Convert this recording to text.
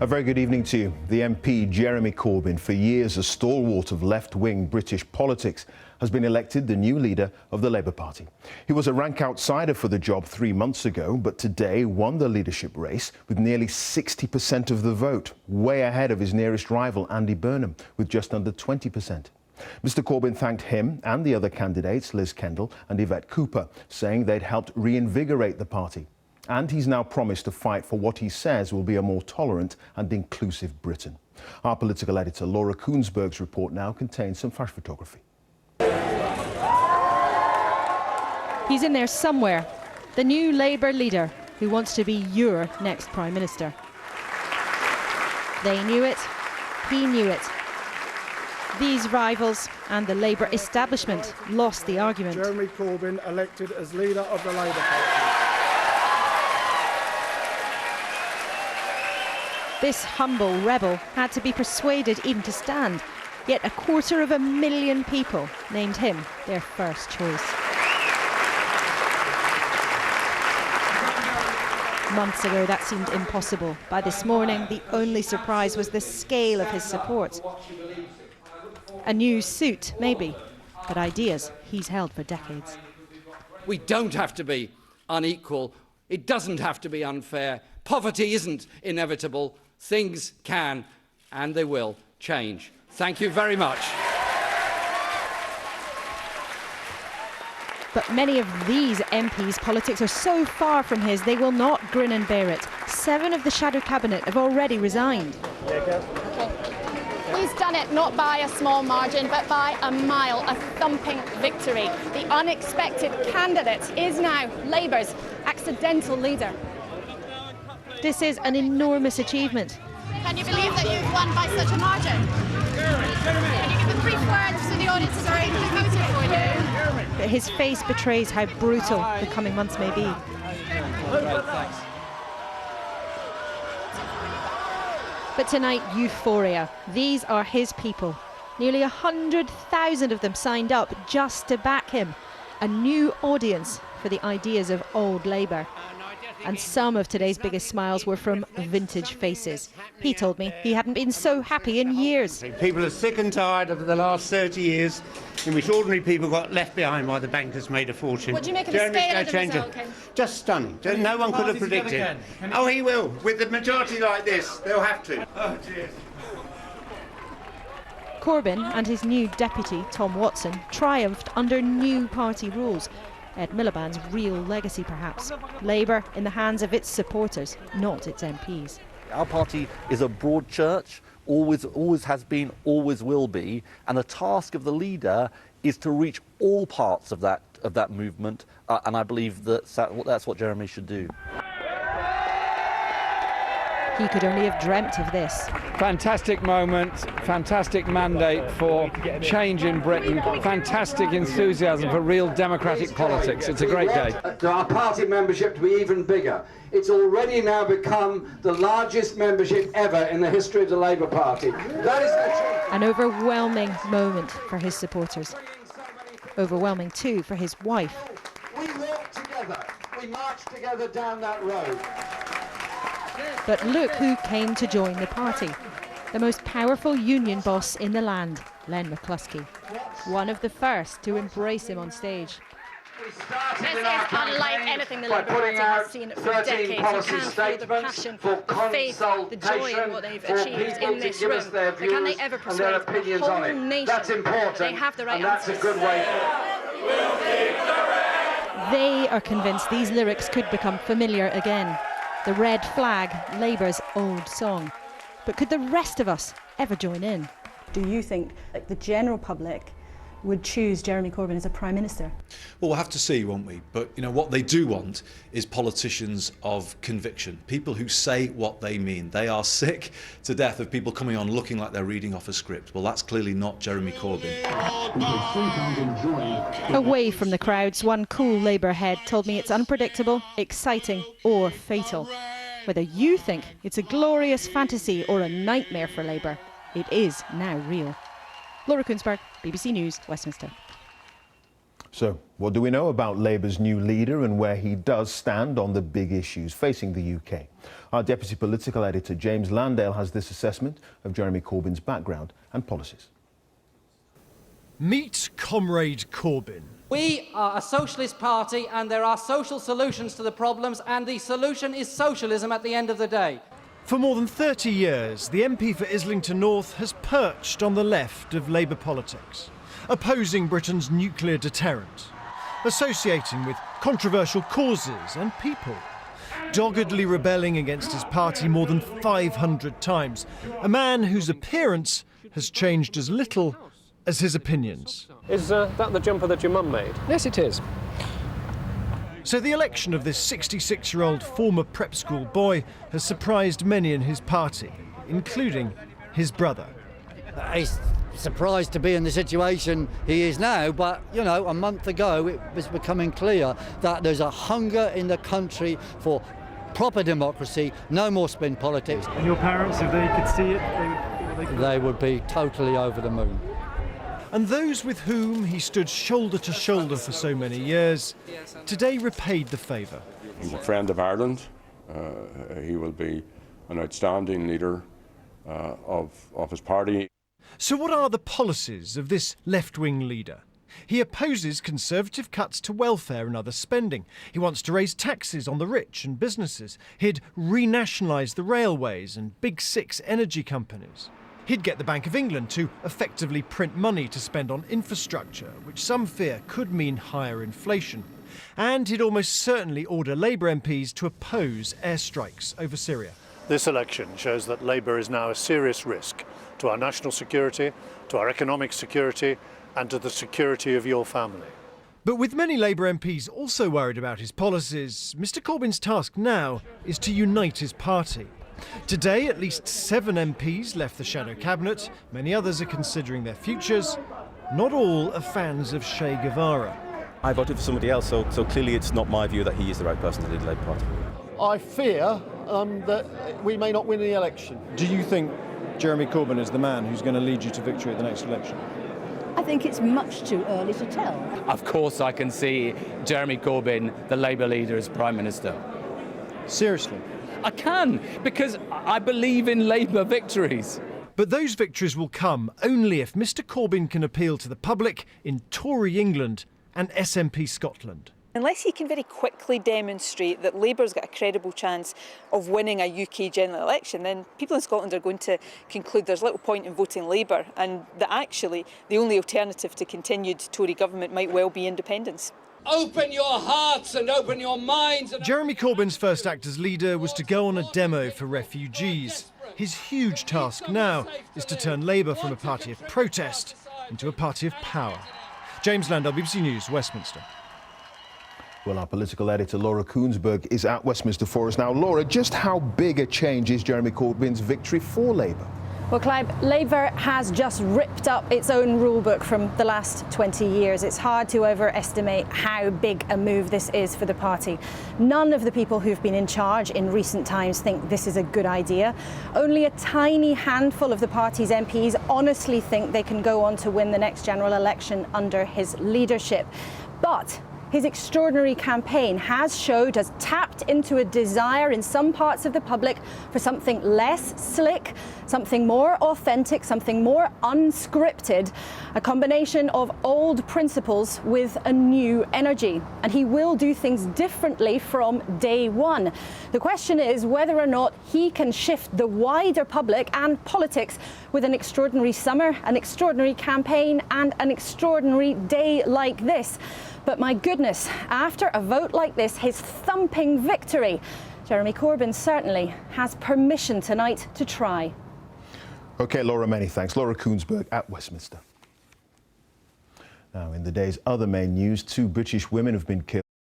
A very good evening to you. The MP Jeremy Corbyn, for years a stalwart of left-wing British politics, has been elected the new leader of the Labour Party. He was a rank outsider for the job 3 months ago, but today won the leadership race with nearly 60% of the vote, way ahead of his nearest rival, Andy Burnham, with just under 20%. Mr Corbyn thanked him and the other candidates, Liz Kendall and Yvette Cooper, saying they'd helped reinvigorate the party. And he's now promised to fight for what he says will be a more tolerant and inclusive Britain. Our political editor Laura Koonsberg's report now contains some flash photography. He's in there somewhere, the new Labour leader who wants to be your next Prime Minister. They knew it, he knew it. These rivals and the Labour establishment lost the argument. Jeremy Corbyn elected as leader of the Labour Party. This humble rebel had to be persuaded even to stand, yet 250,000 people named him their first choice. Months ago that seemed impossible. By this morning the only surprise was the scale of his support. A new suit, maybe, but ideas he's held for decades. We don't have to be unequal. It doesn't have to be unfair. Poverty isn't inevitable. Things can, and they will, change. Thank you very much. But many of these MPs' politics are so far from his, they will not grin and bear it. 7 of the shadow cabinet have already resigned. He's done it not by a small margin, but by a mile, a thumping victory. The unexpected candidate is now Labour's accidental leader. This is an enormous achievement. Can you believe that you've won by such a margin? Can you give a brief words to the audience who voted for you? But his face betrays how brutal the coming months may be. But tonight, euphoria. These are his people. Nearly 100,000 of them signed up just to back him. A new audience for the ideas of old Labour. And some of today's biggest smiles were from vintage faces. He told me he hadn't been so happy in years. People are sick and tired of the last 30 years in which ordinary people got left behind while the bankers made a fortune. What do you make of the scale of the result, Ken? Just stunning. No one could have predicted. Oh, he will. With the majority like this, they'll have to. Oh, dear. Corbyn and his new deputy, Tom Watson, triumphed under new party rules. Ed Miliband's real legacy, perhaps. Labour in the hands of its supporters, not its MPs. Our party is a broad church, always has been, always will be, and the task of the leader is to reach all parts of that movement, and I believe that's what Jeremy should do. He could only have dreamt of this. Fantastic moment, fantastic mandate for change in Britain, fantastic enthusiasm for real democratic politics. It's a great day. For our party membership to be even bigger. It's already now become the largest membership ever in the history of the Labour Party. That is the An overwhelming moment for his supporters. Overwhelming too for his wife. We walked together, we marched together down that road. But look who came to join the party. The most powerful union boss in the land, Len McCluskey. One of the first to embrace him on stage. This is unlike anything the Labour Party has seen for decades. You can feel the passion, the faith, the joy in what they've achieved in this room. But can they ever persuade the whole nation that they have the right answers? They are convinced these lyrics could become familiar again. The red flag, Labour's old song. But could the rest of us ever join in? Do you think that the general public would choose Jeremy Corbyn as a Prime Minister? Well, we'll have to see, won't we? But, you know, what they do want is politicians of conviction, people who say what they mean. They are sick to death of people coming on looking like they're reading off a script. Well, that's clearly not Jeremy Corbyn. Away from the crowds, one cool Labour head told me it's unpredictable, exciting or fatal. Whether you think it's a glorious fantasy or a nightmare for Labour, it is now real. Laura Koonsberg, BBC News, Westminster. So, what do we know about Labour's new leader and where he does stand on the big issues facing the UK? Our Deputy Political Editor James Landale has this assessment of Jeremy Corbyn's background and policies. Meet Comrade Corbyn. We are a socialist party and there are social solutions to the problems, and the solution is socialism at the end of the day. For more than 30 years, the MP for Islington North has perched on the left of Labour politics, opposing Britain's nuclear deterrent, associating with controversial causes and people, doggedly rebelling against his party more than 500 times, a man whose appearance has changed as little as his opinions. Is that the jumper that your mum made? Yes, it is. So the election of this 66-year-old former prep school boy has surprised many in his party, including his brother. He's surprised to be in the situation he is now, but, you know, a month ago it was becoming clear that there's a hunger in the country for proper democracy, no more spin politics. And your parents, if they could see it, they would be totally over the moon. And those with whom he stood shoulder to shoulder for so many years, today repaid the favour. He's a friend of Ireland. He will be an outstanding leader of his party. So what are the policies of this left-wing leader? He opposes Conservative cuts to welfare and other spending. He wants to raise taxes on the rich and businesses. He'd renationalise the railways and big six energy companies. He'd get the Bank of England to effectively print money to spend on infrastructure, which some fear could mean higher inflation. And he'd almost certainly order Labour MPs to oppose airstrikes over Syria. This election shows that Labour is now a serious risk to our national security, to our economic security, and to the security of your family. But with many Labour MPs also worried about his policies, Mr Corbyn's task now is to unite his party. Today, at least 7 MPs left the shadow cabinet. Many others are considering their futures. Not all are fans of Che Guevara. I voted for somebody else, so clearly it's not my view that he is the right person to lead the Labour Party. I fear that we may not win the election. Do you think Jeremy Corbyn is the man who's going to lead you to victory at the next election? I think it's much too early to tell. Of course I can see Jeremy Corbyn, the Labour leader, as Prime Minister. Seriously? I can, because I believe in Labour victories. But those victories will come only if Mr Corbyn can appeal to the public in Tory England and SNP Scotland. Unless he can very quickly demonstrate that Labour's got a credible chance of winning a UK general election, then people in Scotland are going to conclude there's little point in voting Labour, and that actually the only alternative to continued Tory government might well be independence. Open your hearts and open your minds. Jeremy Corbyn's first act as leader was to go on a demo for refugees. His huge task now is to turn Labour from a party of protest into a party of power. James Landale, BBC News, Westminster. Well, our political editor Laura Koonsberg is at Westminster for us now. Laura, just how big a change is Jeremy Corbyn's victory for Labour? Well, Clive, Labour has just ripped up its own rulebook from the last 20 years. It's hard to overestimate how big a move this is for the party. None of the people who've been in charge in recent times think this is a good idea. Only a tiny handful of the party's MPs honestly think they can go on to win the next general election under his leadership. But his extraordinary campaign has tapped into a desire in some parts of the public for something less slick, something more authentic, something more unscripted, a combination of old principles with a new energy. And he will do things differently from day one. The question is whether or not he can shift the wider public and politics with an extraordinary summer, an extraordinary campaign, and an extraordinary day like this. But my goodness, after a vote like this, his thumping victory, Jeremy Corbyn certainly has permission tonight to try. OK, Laura, many thanks. Laura Koonsberg at Westminster. Now, in the day's other main news, 2 British women have been killed.